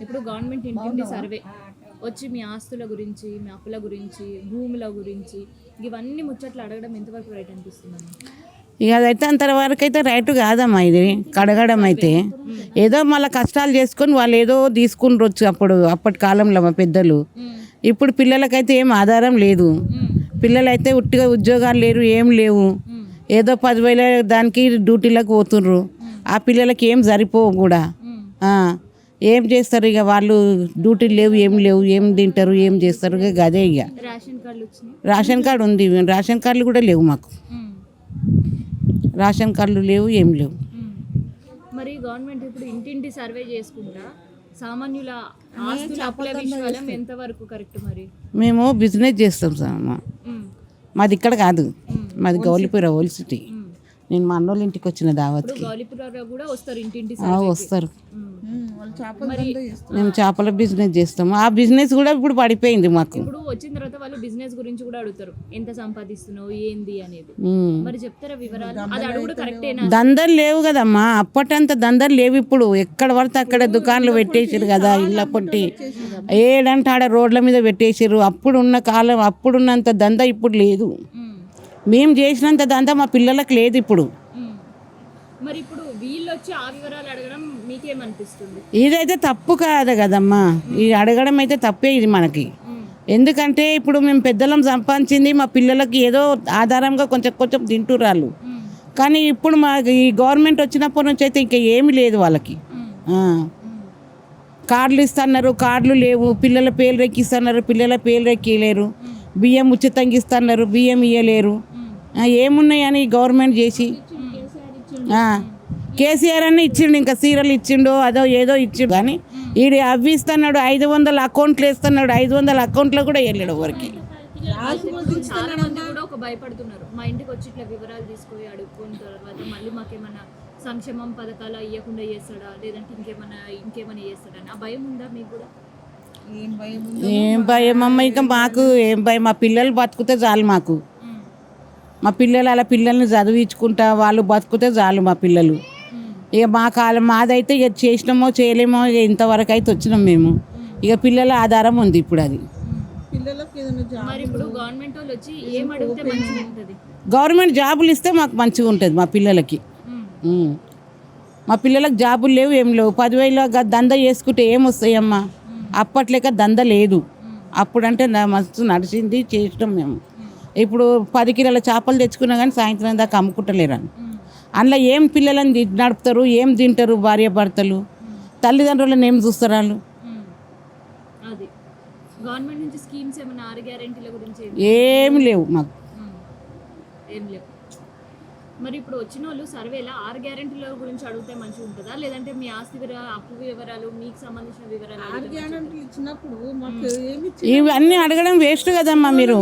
ఇప్పుడు గవర్నమెంట్ ఇంటింటి సర్వే వచ్చి మీ ఆస్తుల గురించి, మీ అప్పుల గురించి, భూముల గురించి ఇవన్నీ ముచ్చట్లు అడగడం ఎంతవరకు రైట్ అనిపిస్తుంది? ఇక అదైతే అంతవరకు అయితే రైట్ కాదమ్మా. ఇది కడగడం అయితే ఏదో మళ్ళీ కష్టాలు చేసుకొని వాళ్ళు ఏదో తీసుకుంటారు అప్పటి కాలంలో మా పెద్దలు. ఇప్పుడు పిల్లలకైతే ఏం ఆధారం లేదు. పిల్లలైతే ఉట్టిగా ఉద్యోగాలు లేరు, ఏం లేవు. ఏదో 10,000 దానికి డ్యూటీలకు పోతుర్రు. ఆ పిల్లలకి ఏం సరిపోవు కూడా. ఏం చేస్తారు ఇక వాళ్ళు? డ్యూటీలు లేవు, ఏం లేవు, ఏం తింటారు, ఏం చేస్తారు? ఇక అదే ఇక రేషన్ కార్డు ఉంది, రేషన్ కార్డులు కూడా లేవు మాకు. రేషన్ కార్డులు లేవు, ఏం లేవు. మరి గవర్నమెంట్ ఇప్పుడు ఇంటింటి సర్వే చేసుకుంటా సామాన్యుల ఆస్తుల అప్పుల విషయం ఎంతవరకు కరెక్ట్? మరి మేము బిజినెస్ చేస్తాం సార్. మాది ఇక్కడ కాదు, మాది గౌలిపుర ఓల్డ్ సిటీ. నేను మా అన్నోళ్ళ ఇంటికి వచ్చిన దావత్కి. వస్తారు. మేము చేపల బిజినెస్ చేస్తాము. ఆ బిజినెస్ కూడా ఇప్పుడు పడిపోయింది మాకు. ఇప్పుడు వచ్చిన తర్వాత వాళ్ళు బిజినెస్ గురించి కూడా అడుగుతారు, ఎంత సంపాదిస్తున్నావు ఏంది అనేది. మరి చెప్తారా వివరాలు? అది అడుగుడు కరెక్టేనా? దందలు లేవు కదమ్మా, అప్పటంత దందలు లేవు. ఇప్పుడు ఎక్కడ పడితే అక్కడ దుకాణాలు పెట్టేసారు కదా, ఇళ్ళ పొట్టి ఏడంటే ఆడ రోడ్ల మీద పెట్టేసారు. అప్పుడున్న కాలం, అప్పుడున్నంత దంద ఇప్పుడు లేదు. మేము చేసినంత దందా మా పిల్లలకు లేదు ఇప్పుడు. మరి ఇప్పుడు వీళ్ళు వచ్చి ఆ వివరాలు అడగడం మీకేమనిపిస్తుంది? ఇదైతే తప్పు కాదు కదమ్మా. ఇది అడగడం అయితే తప్పే ఇది మనకి. ఎందుకంటే ఇప్పుడు మేము పెద్దలం సంపాదించింది మా పిల్లలకి ఏదో ఆధారంగా కొంచెం కొంచెం తింటురాళ్ళు. కానీ ఇప్పుడు మా ఈ గవర్నమెంట్ వచ్చినప్పటి నుంచి అయితే ఇంకా ఏమీ లేదు వాళ్ళకి. కార్డులు ఇస్తున్నారు, కార్డులు లేవు. పిల్లల పేర్లు ఎక్కిస్తున్నారు, పిల్లల పేర్లు ఎక్కియలేరు. బియ్యం ఉచితంగా ఇస్తున్నారు, బియ్యం ఇవ్వలేరు. ఏమున్నాయని గవర్నమెంట్ చేసి కేసీఆర్ అన్న ఇచ్చిండు, ఇంకా సీరియల్ ఇచ్చిండు, అదో ఏదో ఇచ్చిండు. కానీ ఈడు అవి ఇస్తున్నాడు, 500 అకౌంట్లు వేస్తున్నాడు. 500 అకౌంట్లో కూడా వెళ్ళాడు ఎవరికి. ఒక భయపడుతున్నారు, మా ఇంటికి వచ్చి ఇట్లా వివరాలు తీసుకొని అడుక్కున్న తర్వాత మళ్ళీ మాకేమన్నా సంక్షేమం పథకాలు ఇవ్వకుండా చేస్తాడా, లేదంటే ఇంకేమైనా చేస్తాడా ఆ భయం ఉందా మీకు కూడా? ఏం భయం అమ్మ, ఇంకా మాకు ఏం భయం? మా పిల్లలు బతుకుతే చాలు మాకు. మా పిల్లలు అలా పిల్లల్ని చదివించుకుంటా వాళ్ళు బతుకుతే చాలు మా పిల్లలు. ఇక మా కాలం మాదైతే ఇక చేసినామో చేయలేమో, ఇక ఇంతవరకు అయితే వచ్చినాం మేము. ఇక పిల్లల ఆధారం ఉంది ఇప్పుడు. అది గవర్నమెంట్ జాబులు ఇస్తే మాకు మంచిగా ఉంటుంది మా పిల్లలకి. మా పిల్లలకు జాబులు లేవు, ఏం లేవు. 10,000 దంద చేసుకుంటే ఏమొస్తాయమ్మా? అప్పట్లేక దంద లేదు. అప్పుడంటే మస్తు నడిచింది, చేసినాం మేము. ఇప్పుడు 10 కిలోల చేపలు తెచ్చుకున్నా కానీ సాయంత్రం దాకా అమ్ముకుంటలేరని. అందులో ఏం పిల్లలని నడుపుతారు, ఏం తింటారు భార్య భర్తలు? తల్లిదండ్రులను ఏం చూస్తారు వాళ్ళు? ఏం లేవు మాకు. మరి ఇప్పుడు వచ్చిన వాళ్ళు సర్వేలో 6 గ్యారెంటీల గురించి అడిగితే మంచిగా ఉంటుందా, లేదంటే మీ ఆస్తి అప్పు వివరాలు, మీకు సంబంధించిన వివరాలు ఇవన్నీ అడగడం వేస్ట్ కదమ్మా. మీరు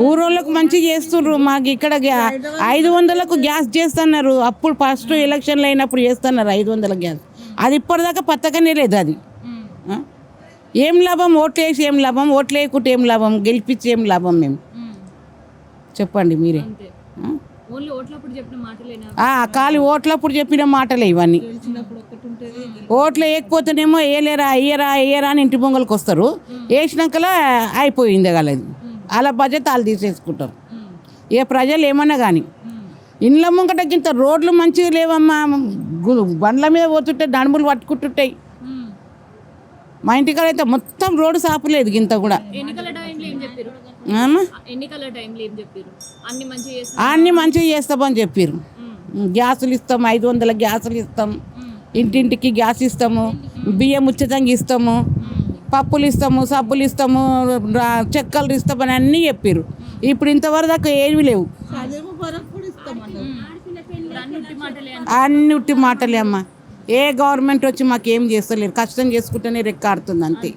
ఊరోళ్ళకు మంచిగా చేస్తుర్రు, మాకు ఇక్కడ 500కు గ్యాస్ చేస్తున్నారు. అప్పుడు ఫస్ట్ ఎలక్షన్లు అయినప్పుడు చేస్తున్నారు 500 గ్యాస్. అది ఇప్పటిదాకా పథకనే లేదు. అది ఏం లాభం? ఓట్లు వేసి ఏం లాభం? ఓట్లు వేయకుంటే ఏం లాభం? గెలిపించి ఏం లాభం? మేము చెప్పండి మీరే. ఖాళీ ఓట్లప్పుడు చెప్పిన మాటలే ఇవన్నీ. ఓట్లు వేయకపోతేనేమో వేయలేరా వేయరా అని ఇంటి పొంగల్కి వస్తారు. వేసినాకలా అయిపోయింది కలది. అలా బడ్జెట్ వాళ్ళు తీసేసుకుంటారు. ఏ ప్రజలు ఏమన్నా కానీ ఇండ్ల ముంగటకి ఇంత రోడ్లు మంచిగా లేవమ్మా. బండ్ల మీద పోతుంటే దండుములు పట్టుకుంటుంటాయి. మా ఇంటికాడ అయితే మొత్తం రోడ్డు సాపలేదు ఇంత కూడా. అన్ని మంచిగా చేస్తామని చెప్పారు. గ్యాసులు ఇస్తాం, 500 గ్యాసులు ఇస్తాం, ఇంటింటికి గ్యాస్ ఇస్తాము, బియ్యం ఉచితంగా ఇస్తాము, పప్పులు ఇస్తాము, సబ్బులు ఇస్తాము, చెక్కలు ఇస్తామని అన్నీ చెప్పారు. ఇప్పుడు ఇంతవరకు దాకా ఏమి లేవు. అన్ని ఉట్టి మాటలే అమ్మ. ఏ గవర్నమెంట్ వచ్చి మాకేం చేస్తలేరు. కష్టం చేసుకుంటేనే రెక్కాడుతుంది అంతే.